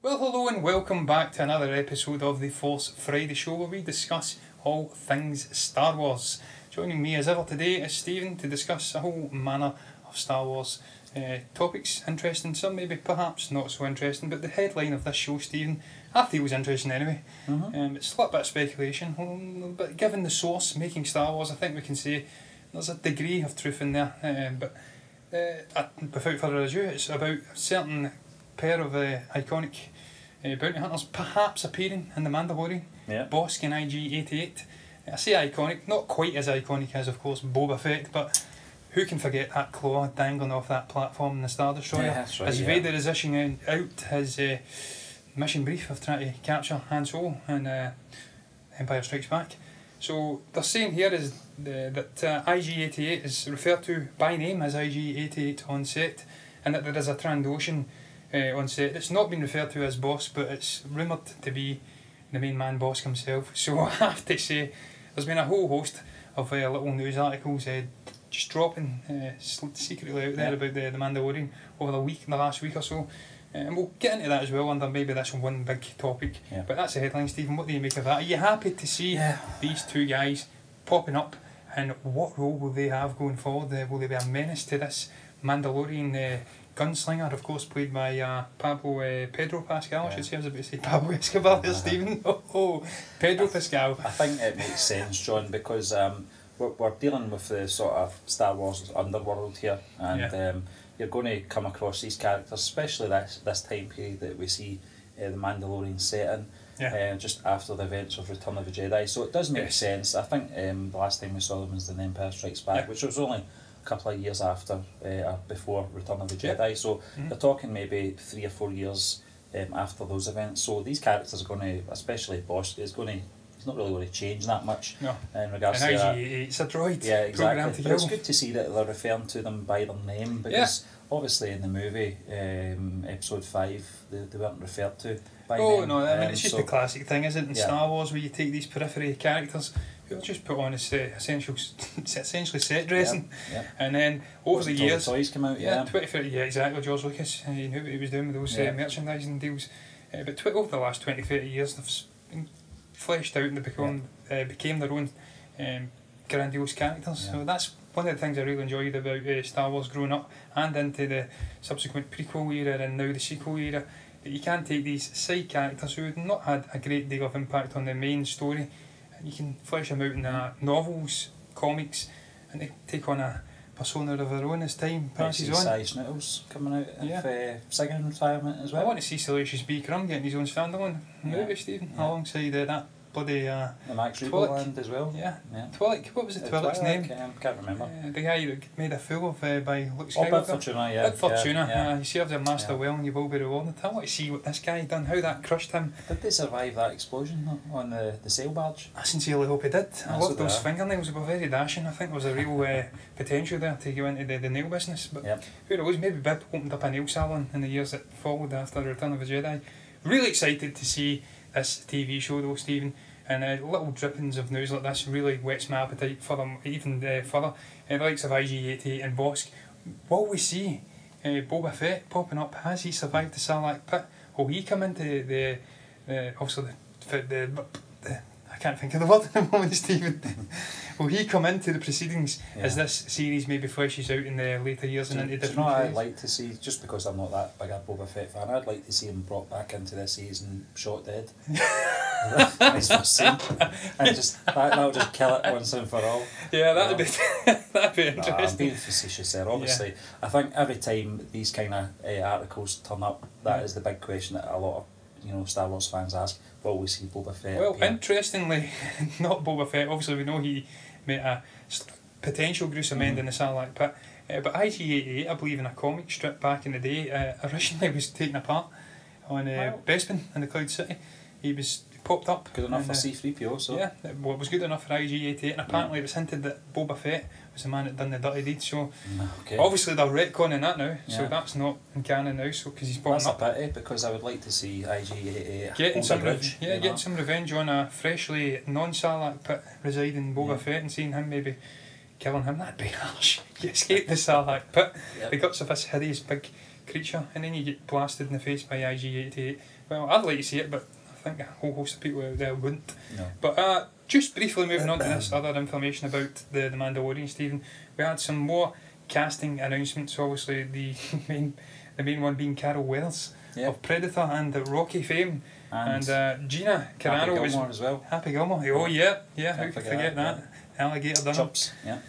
Well, hello and welcome back to another episode of the Force Friday show where we discuss all things Star Wars. Joining me as ever today is Stephen to discuss a whole manner of Star Wars topics. Interesting, some maybe perhaps not so interesting, but the headline of this show, Stephen, I feel was interesting anyway. It's a little bit of speculation, but given the source, making Star Wars, I think we can say there's a degree of truth in there. But without further ado, it's about a certain pair of iconic bounty hunters perhaps appearing in The Mandalorian, Bossk and IG-88. I say iconic, not quite as iconic as, of course, Boba Fett, but who can forget that claw dangling off that platform in the Star Destroyer? Yeah, that's right, as Vader is issuing out his mission brief of trying to capture Han Solo in Empire Strikes Back. So they're saying here is that IG-88 is referred to by name as IG-88 on set, and that there is a Trandoshan on set. It's not been referred to as Bossk, but it's rumoured to be the main man Bossk himself. So I have to say, there's been a whole host of little news articles just dropping secretly out there about the Mandalorian over the last week or so. And we'll get into that as well under maybe this one big topic. But that's the headline, Stephen. What do you make of that? Are you happy to see these two guys popping up, and what role will they have going forward? Will they be a menace to this Mandalorian gunslinger, of course, played by Pedro Pascal, I should say. I was about to say Pablo Escobar there, Stephen. Pedro Pascal. I think it makes sense, John, because we're dealing with the sort of Star Wars underworld here, and you're going to come across these characters, especially this time period that we see the Mandalorian set in, just after the events of Return of the Jedi. So it does make sense. I think the last time we saw them was in Empire Strikes Back, which was only a couple of years after or before Return of the Jedi. So they're talking maybe 3 or 4 years after those events. So these characters are going to, especially Bossk, he's not really going to change that much in regards to that. It's a droid. Yeah, exactly. But it's good to see that they're referring to them by their name, because obviously in the movie, episode 5, they weren't referred to by name. No, I mean, it's just the classic thing, isn't it, in Star Wars, where you take these periphery characters who are just put on as essentially set dressing, and then over the years, toys come out, 20, 30, exactly. George Lucas, he knew what he was doing with those merchandising deals. But over the last 20, 30 years, they've been fleshed out and they became their own grandiose characters. So that's one of the things I really enjoyed about Star Wars growing up and into the subsequent prequel era and now the sequel era, that you can take these side characters who have not had a great deal of impact on the main story, and you can flesh them out in novels, comics, and they take on a persona of their own as time passes on. Snittles coming out of singing retirement as well. I want to see Salacious B. Crumb getting his own standalone movie, Stephen, alongside that bloody the Max Rebo as well. Twilight. What was the Twilight's name? Can't remember. The guy that made a fool of by Luke Skywalker. Bib Fortuna, Bib Fortuna. He serves a master well, and you will be rewarded. I want to see what this guy done, how that crushed him. Did they survive that explosion on the sail barge? I sincerely hope he did. I loved those fingernails. They were very dashing. I think there was a real potential there to go into the nail business. But who knows, maybe Bib opened up a nail salon in the years that followed after the Return of the Jedi. Really excited to see this TV show though, Stephen, and little drippings of news like this really whets my appetite for them even further. The likes of IG-88 and Bossk. Will we see Boba Fett popping up? Has he survived the Sarlacc pit? Will he come into the I can't think of the word at the moment, Stephen. Will he come into the proceedings as this series maybe fleshes out in the later years and into different phases? I'd like to see, just because I'm not that big a Boba Fett fan, I'd like to see him brought back into this season shot dead. Nice first scene. And that'll just kill it once and for all. Yeah, that'd be interesting. I'm being facetious there, obviously. I think every time these kind of articles turn up, that is the big question that a lot of Star Wars fans ask. Will we see Boba Fett? Well, interestingly, not Boba Fett. Obviously, we know he made a potential gruesome end in the Sarlacc pit. But IG-88, I believe, in a comic strip back in the day, originally was taken apart on Bespin in the Cloud City. He popped up. Good enough for C-3PO, so... Yeah, well, it was good enough for IG-88, and apparently it was hinted that Boba Fett was the man that done the dirty deed, so... Obviously they're retconning that now, so that's not in canon now, so because he's popping up. That's a pity, because I would like to see IG-88 getting some revenge on a freshly non-Sarlacc pit residing Boba Fett, and seeing him maybe killing him. That'd be harsh. You escape the Sarlacc pit, the guts of this hideous big creature, and then you get blasted in the face by IG-88. Well, I'd like to see it, but I think a whole host of people out there wouldn't. No. But just briefly moving on to this other information about the Mandalorian, Stephen, we had some more casting announcements. Obviously, the main one being Carol Wells of Predator and Rocky fame, and Gina Carano Happy Gilmore as well. Happy Gilmore. Oh yeah, how could forget that? Alligator dinner. Chops, yeah.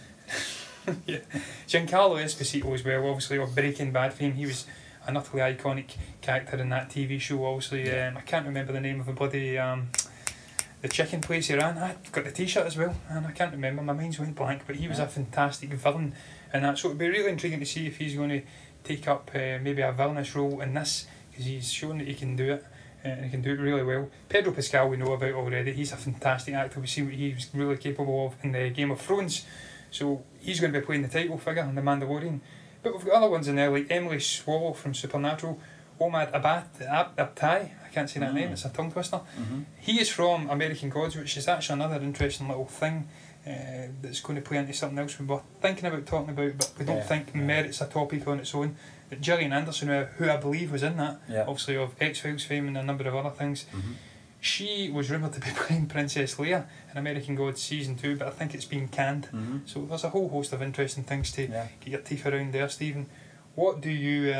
Yeah. Giancarlo Esposito as well, obviously of Breaking Bad fame. He was an utterly iconic character in that TV show. Obviously, I can't remember the name of the bloody the chicken place he ran. I got the T-shirt as well, and I can't remember. My mind's went blank. But he was a fantastic villain in that. So it'd be really intriguing to see if he's going to take up maybe a villainous role in this, because he's shown that he can do it. And he can do it really well. Pedro Pascal we know about already. He's a fantastic actor. We see what he's really capable of in the Game of Thrones. So he's going to be playing the title figure in The Mandalorian. But we've got other ones in there like Emily Swallow from Supernatural, Omad Abtai, I can't say that name, it's a tongue twister. He is from American Gods, which is actually another interesting little thing that's going to play into something else we were thinking about talking about, but we don't think merits a topic on its own. But Gillian Anderson, who I believe was in that, obviously of X-Files fame and a number of other things, she was rumoured to be playing Princess Leia in American Gods Season 2, but I think it's been canned. So there's a whole host of interesting things to get your teeth around there, Stephen. What do you...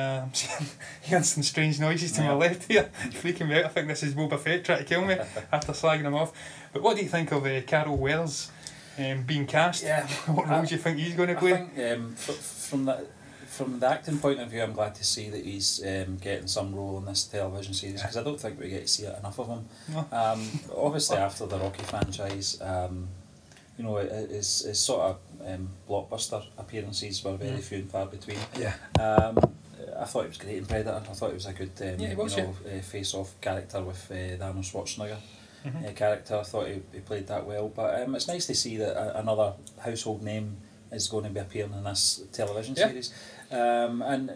hearing some strange noises to my left here, freaking me out. I think this is Boba Fett trying to kill me after slagging him off. But what do you think of Carol Wells being cast? What role do you think he's going to play? I think from the acting point of view, I'm glad to see that he's getting some role in this television series, because I don't think we get to see it enough of him. No. Obviously, after the Rocky franchise, you know, his sort of blockbuster appearances were very few and far between. I thought he was great in Predator. I thought he was a good face-off character with the Arnold Schwarzenegger character. I thought he played that well. But it's nice to see that another household name is going to be appearing in this television series. And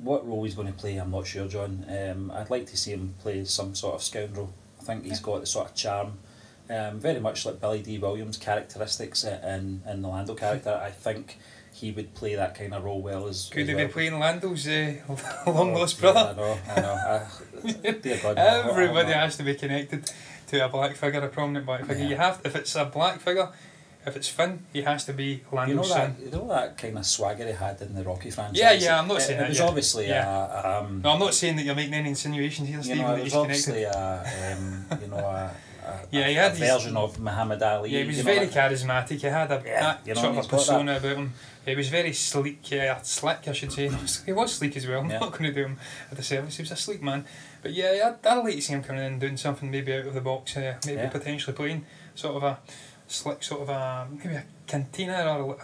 what role he's going to play, I'm not sure, John. I'd like to see him play some sort of scoundrel. I think he's got the sort of charm, very much like Billy D. Williams' characteristics in the Lando character. I think he would play that kind of role well as Could he well. be playing Lando's long lost brother? I know. Dear God, Everybody has to be connected to a black figure, a prominent black figure. You have, if it's a black figure, if it's Finn, he has to be Lando's son. You know that kind of swagger he had in the Rocky franchise? Yeah, I'm not saying that. It was obviously no, I'm not saying that you're making any insinuations here, Stephen, that he's connected. It was obviously a version of Muhammad Ali. Yeah, he was very charismatic. He had a sort of a persona about him. He was very sleek, slick, I should say. He was sleek as well. I'm not going to do him a disservice. He was a sleek man. But I'd like to see him coming in and doing something maybe out of the box. Maybe potentially playing sort of a slick, sort of a maybe a cantina, or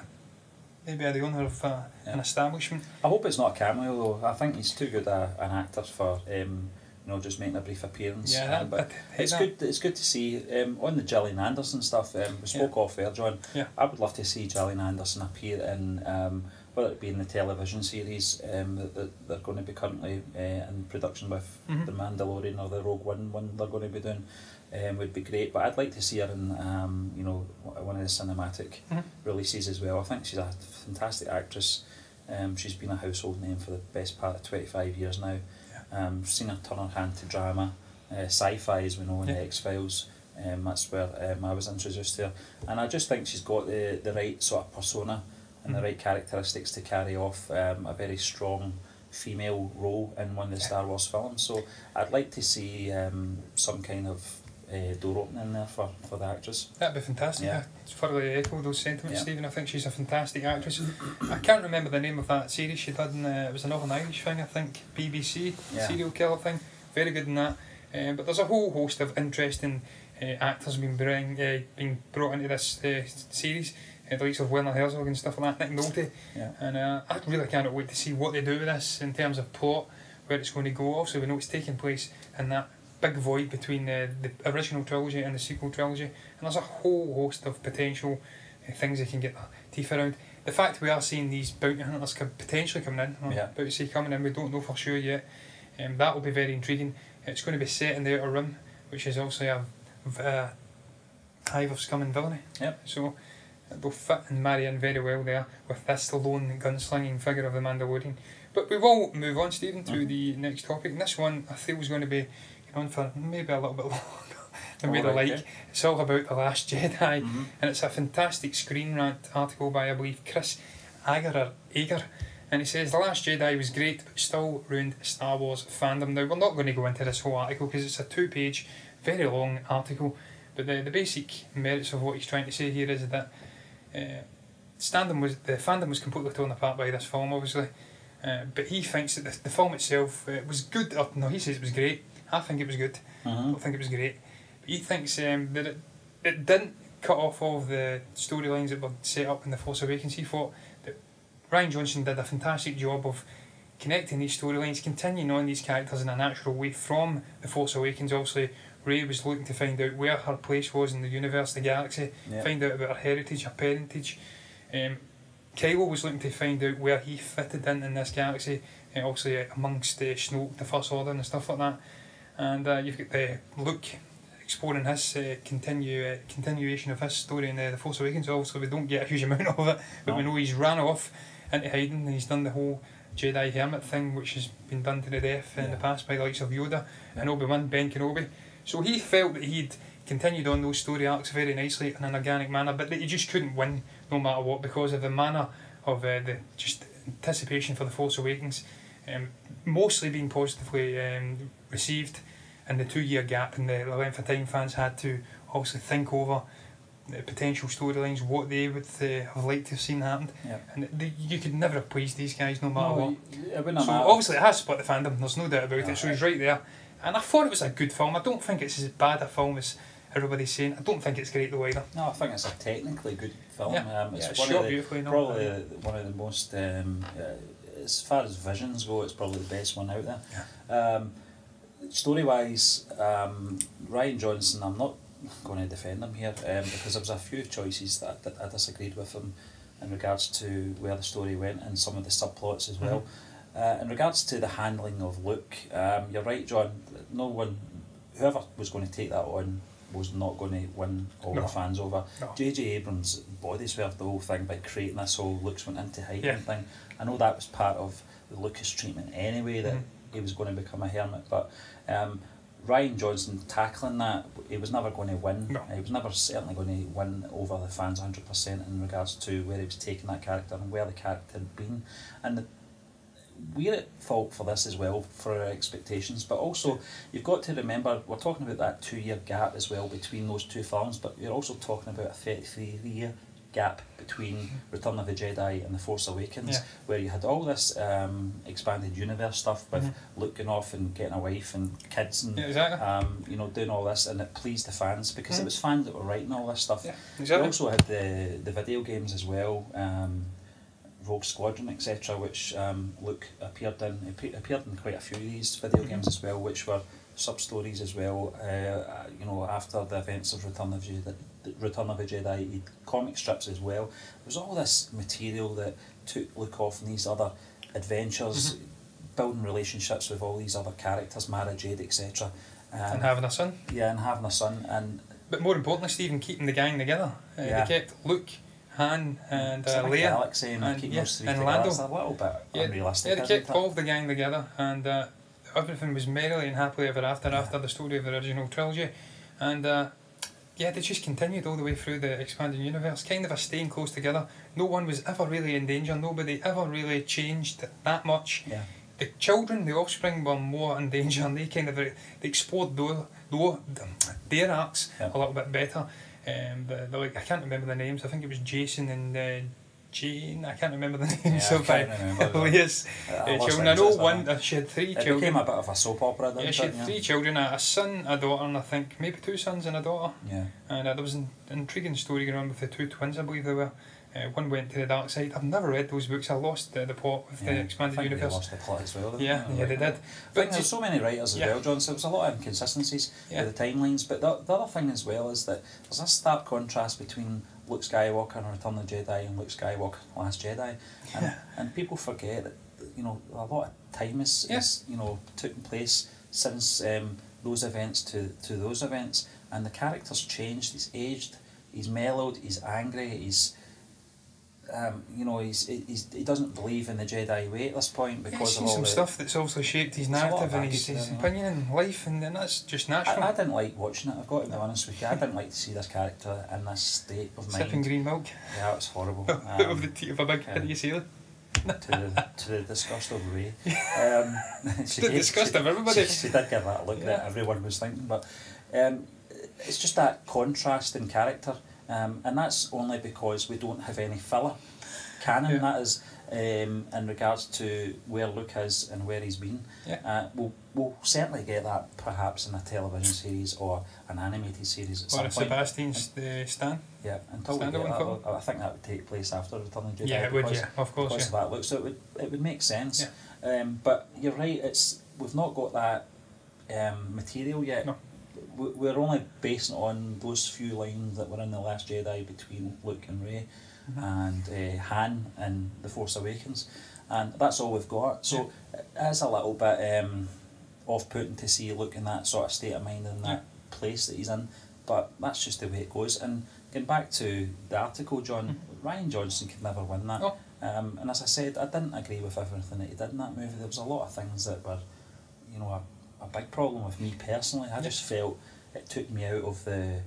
maybe the owner of an establishment. I hope it's not a cameo though. I think he's too good an actor for just making a brief appearance. But it's good. It's good to see on the Gillian Anderson stuff. We spoke off air, John. I would love to see Gillian Anderson appear in whether it be in the television series that they're going to be currently in production with, the Mandalorian or the Rogue One they're going to be doing. Would be great, but I'd like to see her in one of the cinematic releases as well. I think she's a fantastic actress. She's been a household name for the best part of 25 years now. Seen her turn her hand to drama, sci-fi as we know in the X-Files. That's where I was introduced to her, and I just think she's got the right sort of persona and the right characteristics to carry off a very strong female role in one of the Star Wars films. So I'd like to see some kind of door opening there for the actress. That'd be fantastic. I thoroughly echo those sentiments, Stephen. I think she's a fantastic actress. I can't remember the name of that series she did in, it was a Northern Irish thing, I think, BBC, serial killer thing. Very good in that. But there's a whole host of interesting actors being brought into this series. The likes of Werner Herzog and stuff like that, Nick Nolte. And I really cannot wait to see what they do with this in terms of plot, where it's going to go. Also, we know it's taking place in that big void between the original trilogy and the sequel trilogy, and there's a whole host of potential things they can get their teeth around. The fact we are seeing these bounty hunters potentially coming in, about to say coming in, we don't know for sure yet. That will be very intriguing. It's going to be set in the Outer Rim, which is obviously a hive of scum and villainy. So they'll fit and marry in very well there with this lone gunslinging figure of the Mandalorian. But we will move on, Stephen, to the next topic. And this one I feel is going to be on for maybe a little bit longer than we'd like. Yeah. It's all about The Last Jedi, and it's a fantastic Screen Rant article by, I believe, Chris Ager, and he says The Last Jedi was great but still ruined Star Wars fandom. Now, we're not going to go into this whole article because it's a 2-page, very long article, but the basic merits of what he's trying to say here is that the fandom was completely torn apart by this film, obviously, but he thinks that the film itself was good. No, he says it was great. I think it was good. I don't think it was great. But he thinks that it didn't cut off all of the storylines that were set up in The Force Awakens. He thought that Rian Johnson did a fantastic job of connecting these storylines, continuing on these characters in a natural way from The Force Awakens. Obviously, Rey was looking to find out where her place was in the universe, the galaxy, find out about her heritage, her parentage. Kylo was looking to find out where he fitted in this galaxy, obviously amongst Snoke, the First Order and stuff like that. And you've got Luke exploring his continuation of his story in The Force Awakens. Obviously we don't get a huge amount of it, but we know he's ran off into hiding and he's done the whole Jedi Hermit thing, which has been done to the death in the past by the likes of Yoda and Obi-Wan, Ben Kenobi. So he felt that he'd continued on those story arcs very nicely in an organic manner, but that he just couldn't win no matter what because of the manner of the just anticipation for The Force Awakens, mostly being positively received, and the 2-year gap and the length of time fans had to obviously think over the potential storylines, what they would have liked to have seen happen, and you could never have pleased these guys no matter what. So obviously it has split the fandom, there's no doubt about it, so he's right there, and I thought it was a good film. I don't think it's as bad a film as everybody's saying. I don't think it's great though either. No, I think it's a technically good film. It's shot beautifully. Probably one of the most, as far as visions go, it's probably the best one out there. Story wise, Rian Johnson, I'm not going to defend him here because there was a few choices that I disagreed with him in regards to where the story went and some of the subplots as well. In regards to the handling of Luke, you're right, John. No one, whoever was going to take that on, was not going to win all the fans over. J.J. Abrams body swerved the whole thing by creating this whole Luke's went into hiding thing. I know that was part of the Lucas treatment anyway, that he was going to become a hermit, but Rian Johnson tackling that, he was never going to win. He was never certainly going to win over the fans 100% in regards to where he was taking that character and where the character had been. And we're at fault for this as well, for our expectations, but also you've got to remember we're talking about that 2-year gap as well between those two films, but you're also talking about a 33-year gap between Return of the Jedi and The Force Awakens, where you had all this expanded universe stuff with Luke going off and getting a wife and kids and you know, doing all this, and it pleased the fans because it was fans that were writing all this stuff. We also had the video games as well, Rogue Squadron, etc., which Luke appeared in. He appeared in quite a few of these video games as well, which were sub-stories as well. You know, after the events of Return of the Jedi, comic strips as well. There was all this material that took Luke off in these other adventures, building relationships with all these other characters, Mara Jade, etc. And having a son. Yeah, and having a son. But more importantly, Stephen, keeping the gang together. They kept Luke, Han and Leia galaxy and keeping those three together. Lando. It's a little bit unrealistic. They kept all of the gang together, and everything was merrily and happily ever after the story of the original trilogy, and they just continued all the way through the expanded universe, kind of staying close together. No one was ever really in danger. Nobody ever really changed that much. The children, the offspring, were more in danger, and they kind of they explored their arcs a little bit better. I can't remember the names. I think it was Jason and Jane. I can't remember the names of Leia's children. I know she had 3 children. It became a bit of a soap opera then. She had 3 children, a son, a daughter, and I think maybe 2 sons and a daughter. And there was an intriguing story going on with the 2 twins, I believe they were. One went to the dark side. I've never read those books. I lost the plot with the expanded universe. They lost the plot as well. They did. But there's so many writers as well, John, so there's a lot of inconsistencies with the timelines. But the other thing as well is that there's a stark contrast between Luke Skywalker and Return of the Jedi and Luke Skywalker and Last Jedi. And people forget that, you know, a lot of time is you know, taken place since those events to those events, and the character's changed. He's aged, he's mellowed, he's angry, you know, he doesn't believe in the Jedi way at this point because of all some the stuff that's also shaped his narrative and his opinion in life, and that's just natural. I didn't like watching it, I've got to be honest with you. I didn't like to see this character in this state of mind. Sipping green milk. Yeah, it was horrible. Out of the teat of a big hideous alien. to the disgust of Ray. She the disgust of everybody. She did give that look that everyone was thinking, but it's just that contrast in character, and that's only because we don't have any filler canon, that is, in regards to where Luke is and where he's been. We'll certainly get that perhaps in a television series or an animated series at some point. Or Sebastian's Stan. Yeah, until we get that, I think that would take place after Return of the Jedi. Yeah, it would, of course. Because of that look, so it would make sense. Yeah. But you're right, we've not got that material yet. No. We're only basing it on those few lines that were in The Last Jedi between Luke and Rey, and Han in The Force Awakens, and that's all we've got. So it is a little bit off-putting to see Luke in that sort of state of mind in that place that he's in, but that's just the way it goes. And getting back to the article, John, Rian Johnson could never win that. Oh. And as I said, I didn't agree with everything that he did in that movie. There was a lot of things that were, you know, a big problem with me personally. I just felt it took me out of the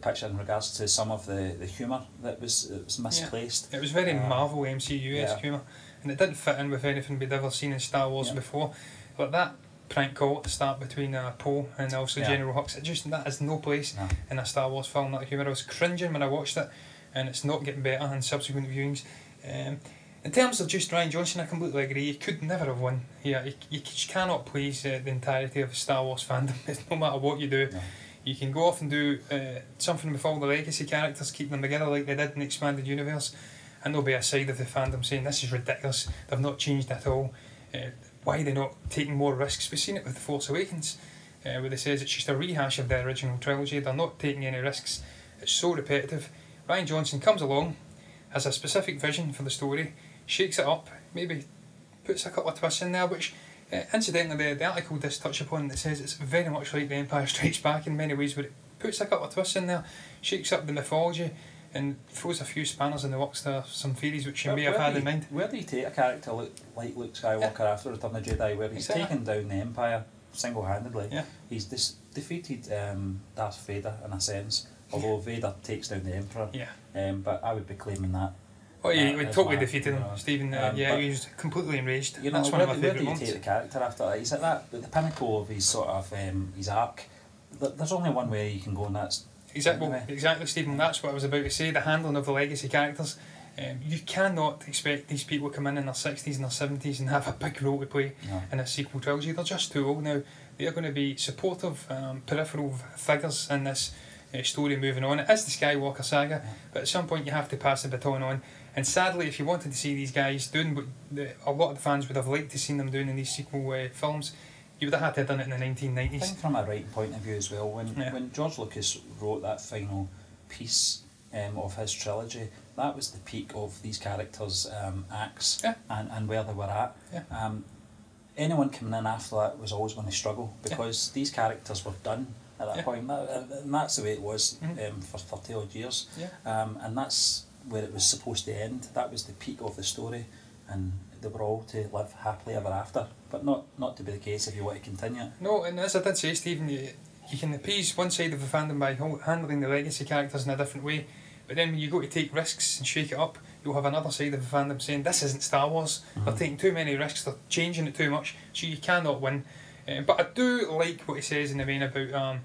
picture in regards to some of the humour that was misplaced. Yeah. It was very Marvel MCU-esque humour, and it didn't fit in with anything we'd ever seen in Star Wars before. But that prank call at the start between Poe and also General Hux, that has no place in a Star Wars film. That humour, I was cringing when I watched it, and it's not getting better in subsequent viewings. In terms of just Rian Johnson, I completely agree. You could never have won. Yeah, you cannot please the entirety of Star Wars fandom. No matter what you do. No. You can go off and do something with all the legacy characters, keep them together like they did in the expanded universe, and there'll be a side of the fandom saying this is ridiculous, they've not changed at all, why are they not taking more risks? We've seen it with The Force Awakens, where they says it's just a rehash of the original trilogy, they're not taking any risks, it's so repetitive. Rian Johnson comes along, has a specific vision for the story, shakes it up, maybe puts a couple of twists in there, which incidentally the article does touch upon, that says it's very much like The Empire Strikes Back in many ways, where it puts a couple of twists in there, shakes up the mythology and throws a few spanners in the works to some theories which you may have had in mind. Where do you take a character like Luke Skywalker after Return of the Jedi, where he's taken down the Empire single-handedly? He's defeated Darth Vader in a sense, although Vader takes down the Emperor. But I would be claiming that. Oh, yeah, we totally defeated him, Stephen. He was completely enraged. You know, that's one of my favourite moments. Where do you take the character after that? He's at the pinnacle of his sort of his arc. There's only one way you can go, and that's exactly, Stephen. That's what I was about to say. The handling of the legacy characters. You cannot expect these people to come in their 60s and their 70s and have a big role to play in a sequel trilogy. They're just too old now. They are going to be supportive, peripheral figures in this story moving on. It is the Skywalker saga, but at some point you have to pass the baton on. And sadly, if you wanted to see these guys doing what a lot of the fans would have liked to see them doing in these sequel films, you would have had to have done it in the 1990s. I think from a writing point of view as well, when George Lucas wrote that final piece of his trilogy, that was the peak of these characters' acts and where they were at. Anyone coming in after that was always going to struggle, because these characters were done at that point, and that's the way it was for 30 odd years, and that's where it was supposed to end. That was the peak of the story, and they were all to live happily ever after, but not to be the case if you want to continue. No, and as I did say, Stephen, you can appease one side of the fandom by handling the legacy characters in a different way, but then when you go to take risks and shake it up, you'll have another side of the fandom saying this isn't Star Wars, they're taking too many risks, they're changing it too much, so you cannot win. But I do like what he says in the vein about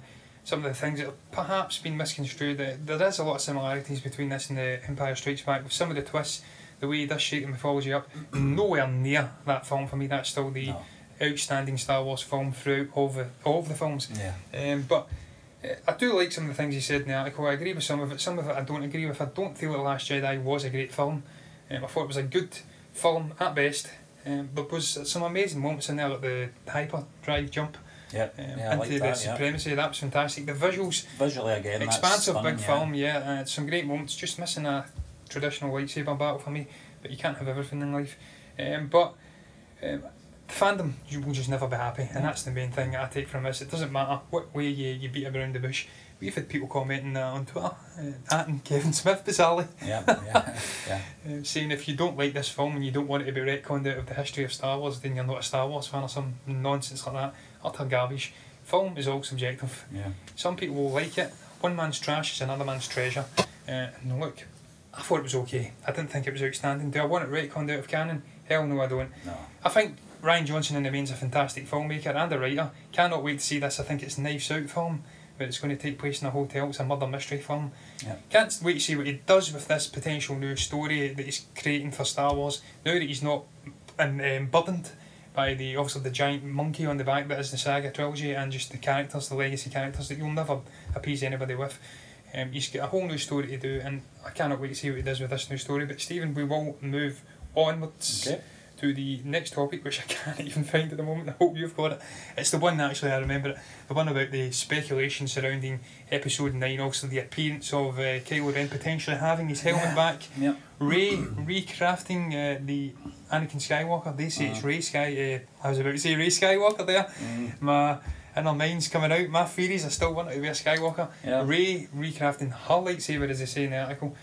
some of the things that have perhaps been misconstrued. There is a lot of similarities between this and The Empire Strikes Back, with some of the twists, the way he does shake the mythology up. Nowhere near that film for me. That's still the outstanding Star Wars film throughout all of the films. But I do like some of the things he said in the article. I agree with some of it I don't agree with. I don't feel The Last Jedi was a great film. I thought it was a good film at best. There was some amazing moments in there, like the hyperdrive jump into the supremacy. That was fantastic. The visuals, visually again, expansive that's big film. Some great moments. Just missing a traditional lightsaber battle for me, but you can't have everything in life. But the fandom, you will just never be happy, and that's the main thing I take from this. It doesn't matter what way you beat around the bush. we've had people commenting on Twitter, at Kevin Smith bizarrely, saying if you don't like this film and you don't want it to be retconned out of the history of Star Wars, then you're not a Star Wars fan or some nonsense like that. Utter garbage. Film is all subjective. Yeah. Some people will like it. One man's trash is another man's treasure. And look, I thought it was okay. I didn't think it was outstanding. Do I want it retconned out of canon? Hell no, I don't. No. I think Rian Johnson in the main's a fantastic filmmaker and a writer. Cannot wait to see this. I think it's a Knives Out film, where it's going to take place in a hotel. It's a murder mystery film. Yeah. Can't wait to see what he does with this potential new story that he's creating for Star Wars. Now that he's not burdened by obviously the giant monkey on the back that is the saga trilogy, and just the characters, the legacy characters that you'll never appease anybody with. He's got a whole new story to do, and I cannot wait to see what he does with this new story. But Stephen, we will move onwards to the next topic, which I can't even find at the moment. I hope you've got it. It's the one, actually, I remember it. The one about the speculation surrounding Episode 9, also the appearance of Kylo Ren potentially having his helmet back. Yeah. Rey recrafting the Anakin Skywalker. They say it's Rey I was about to say Rey Skywalker there. My inner mind's coming out. My theories, I still want it to be a Skywalker. Yeah. Rey recrafting her lightsaber, as they say in the article.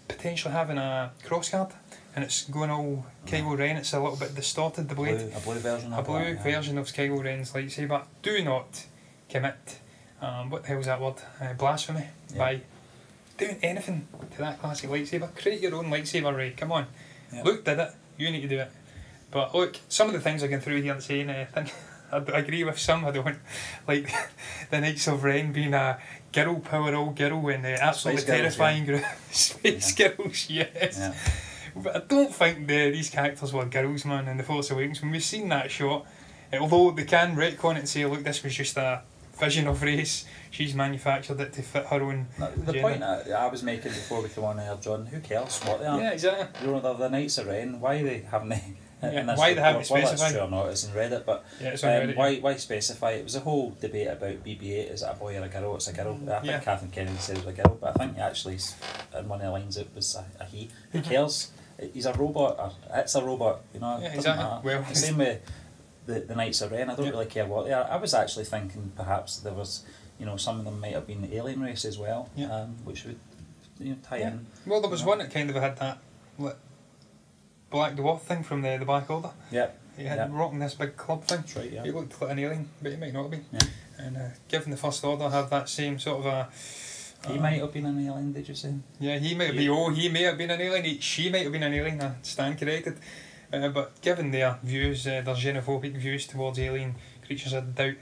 Potentially having a crossguard, and it's going all Kylo Ren. It's a little bit distorted, the blade. A blue version of version of Kylo Ren's lightsaber. Do not commit, what the hell's that word? Blasphemy, by doing anything to that classic lightsaber. Create your own lightsaber, Rey. Come on. Luke did it. You need to do it. But look, some of the things I'm going through here and saying, I agree with some. I don't like the Knights of Ren being a girl power all girl and absolutely terrifying group. Space girls, yes. Yeah. But I don't think these characters were girls, man, in The Force Awakens. When we've seen that shot, although they can retcon it and say, look, this was just a vision of race, she's manufactured it to fit her own the gender. point I was making before we come on here, John, who cares what they are? Yeah, exactly. You know, they're the Knights of Ren. Why they haven't they? Why they haven't specified? Well, that's true or not, it's in Reddit, but it's on Reddit, why specify? It was a whole debate about BB-8, is it a boy or a girl? It's a girl. I think Kathleen Kennedy said it was a girl, but I think actually in one of the lines it was a he. Who cares? He's a robot, or it's a robot, you know, it doesn't matter. Well, the same with the Knights of Ren, I don't really care what they are. I was actually thinking perhaps there was, you know, some of them might have been the alien race as well, which would, you know, tie in. Well, there was one that kind of had that Black Dwarf thing from the Black Order. Yeah. He had rocking this big club thing. That's right, yeah. He looked like an alien, but he might not be. Yeah. And given the First Order have that same sort of a... He might have been an alien, did you say? Yeah, he might have he may have been an alien. She might have been an alien, I stand corrected. But given their views, their xenophobic views towards alien creatures, I doubt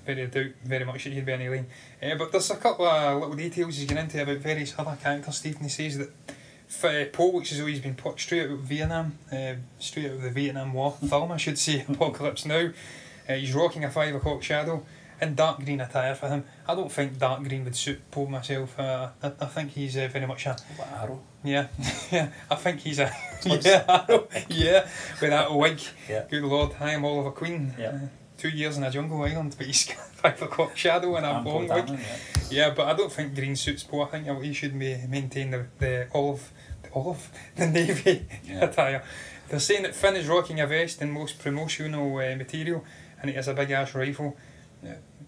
very much that he'd be an alien. But there's a couple of little details he's getting into about various other characters. Stephen, he says that Poe looks as though he's been put straight out of Vietnam, straight out of the Vietnam War film, I should say, Apocalypse Now. He's rocking a 5 o'clock shadow in dark green attire for him. I don't think dark green would suit Poe myself. I think he's very much a... What, Arrow? Yeah, I think he's a... Arrow, with that wig. Good Lord, I am Oliver Queen. 2 years in a jungle island, but he's got 5 o'clock shadow and a long wig. But I don't think green suits Poe. I think he should maintain the navy attire. They're saying that Finn is rocking a vest in most promotional material, and he has a big ass rifle.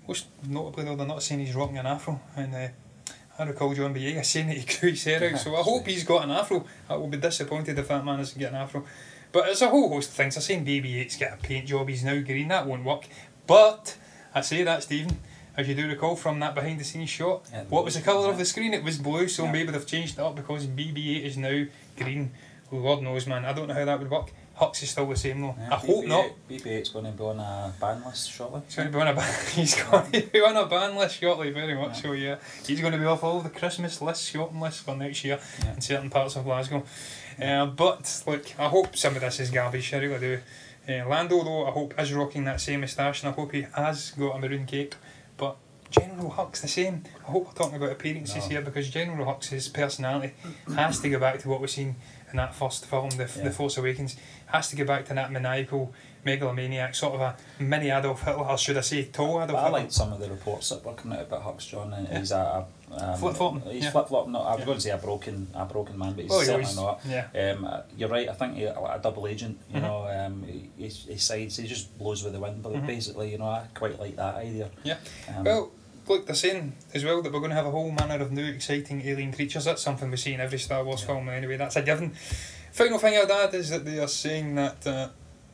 Most notably though, they're not saying he's rocking an afro, and I recall John Boyega saying that he grew his hair out, so I hope he's got an afro. I will be disappointed if that man doesn't get an afro. But there's a whole host of things. They're saying BB-8's got a paint job, he's now green, that won't work. But I say that, Stephen, as you do recall from that behind the scenes shot, what was the colour of the screen? It was blue, so maybe they've changed it up because BB-8 is now green. Lord knows, man, I don't know how that would work. Hux is still the same though. I hope not. BB-8's going to be on a ban list shortly. He's going to be on a ban. He's going to be on a ban list shortly, very much so. Yeah, he's going to be off all of the Christmas lists, shopping lists for next year in certain parts of Glasgow. But look, I hope some of this is garbage. I really do. Lando though, I hope is rocking that same moustache, and I hope he has got a maroon cape. But General Hux the same. I hope we're talking about appearances here, because General Hux's personality has to go back to what we've seen in that first film, The Force Awakens. Has to go back to that maniacal megalomaniac, sort of a mini Adolf Hitler, or should I say tall Adolf Hitler. I liked some of the reports that were coming out about Hux, John, and he's flip-flopping. He's flip-flopping. I was going to say a broken man, but he's certainly not. You're right, I think he's a double agent, you know, he sides, he just blows with the wind, but basically, you know, I quite like that idea. Well, look, they're saying as well that we're going to have a whole manner of new exciting alien creatures. That's something we see in every Star Wars film anyway. That's a given. Final thing I'd add is that they are saying that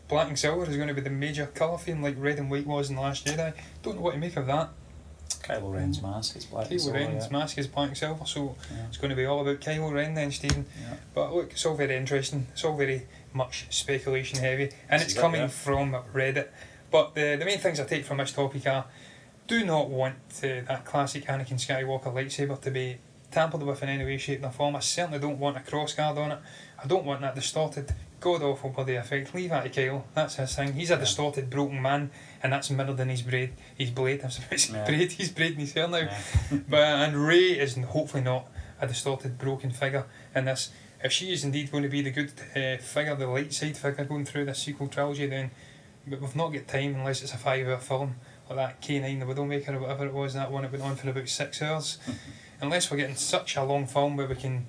black and silver is going to be the major colour theme, like red and white was in The Last Jedi. Don't know what to make of that. Kylo Ren's mask is black and silver. Kylo Ren's mask is black and silver, so it's going to be all about Kylo Ren then, Stephen. Yeah. But look, it's all very interesting. It's all very much speculation heavy, and it's coming from Reddit. But the main things I take from this topic are: do not want that classic Anakin Skywalker lightsaber to be tampered with in any way, shape or form. I certainly don't want a crossguard on it. I don't want that distorted, god-awful bloody effect. Leave that to Kylo. That's his thing. He's a distorted, broken man, and that's mirrored in his blade. His blade. I was about to say braid. He's braiding his hair now. Yeah. And Rey is hopefully not a distorted, broken figure in this. If she is indeed going to be the good figure, the light side figure going through this sequel trilogy, then we've not got time unless it's a 5-hour film like that K9, the Widowmaker or whatever it was. That one, it went on for about 6 hours. Unless we're getting such a long film where we can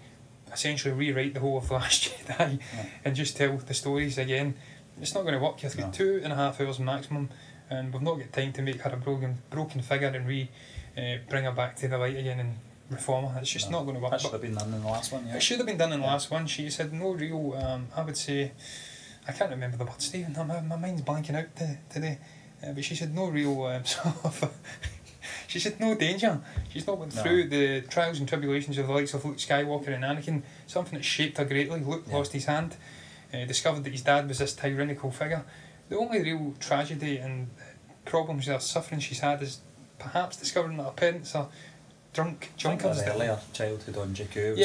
essentially rewrite the whole of The Last Jedi and just tell the stories again, it's not going to work. You've got 2.5 hours maximum, and we've not got time to make her a broken figure and bring her back to the light again and reform her. It's just not going to work. That should have been done in the last one. It should have been done in the last one. She said no real, I would say, I can't remember the word, Stephen, my mind's blanking out today, but she said no real she said no danger. She's not went through the trials and tribulations of the likes of Luke Skywalker and Anakin, something that shaped her greatly. Luke lost his hand, discovered that his dad was this tyrannical figure. The only real tragedy and problems or suffering she's had is perhaps discovering that her parents are drunk junkers. Earlier childhood on Jakku.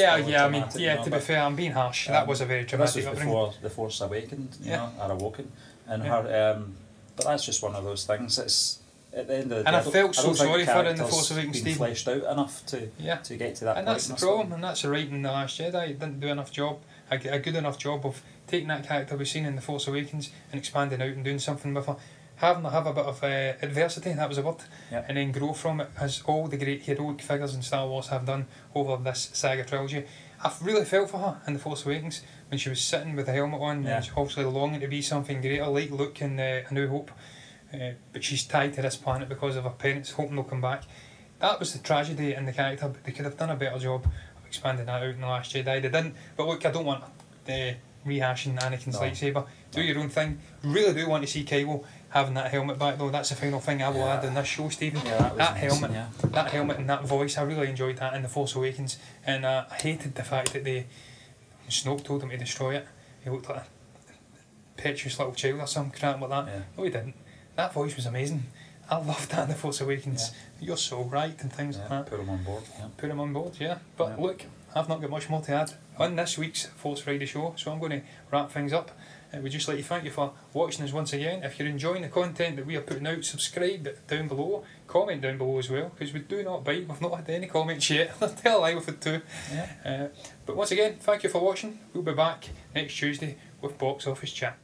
To be fair, I'm being harsh. That was a very traumatic upbringing. This was before The Force Awakened, or Awoken, and her. But that's just one of those things. It's at the end of the day. And I felt so sorry for her in The Force Awakens. Been fleshed out enough to get to that point. And that's the problem, and that's the writing in The Last Jedi. It didn't do a good enough job of taking that character we've seen in The Force Awakens and expanding out and doing something with her. Having to have a bit of adversity, that was a word, and then grow from it, as all the great heroic figures in Star Wars have done over this saga trilogy. I really felt for her in The Force Awakens when she was sitting with the helmet on, and obviously longing to be something greater like Luke in A New Hope, but she's tied to this planet because of her parents, hoping they'll come back. That was the tragedy in the character, but they could have done a better job of expanding that out in The Last Jedi. They didn't, but look, I don't want rehashing Anakin's lightsaber. Do your own thing. Really do want to see Kylo having that helmet back though. That's the final thing I will add in this show, Stephen. That helmet and that voice, I really enjoyed that in The Force Awakens, and I hated the fact that Snoke told him to destroy it. He looked like a impetuous little child or some crap like that. No, he didn't. That voice was amazing. I loved that in The Force Awakens. You're so right and things like that. Put him on board. Put him on board, But look, I've not got much more to add on this week's Force Friday show, so I'm going to wrap things up. We'd just like to thank you for watching us once again. If you're enjoying the content that we are putting out, subscribe down below, comment down below as well, because we do not bite. We've not had any comments yet. Tell a lie, we've had 2. But once again, thank you for watching. We'll be back next Tuesday with Box Office Chat.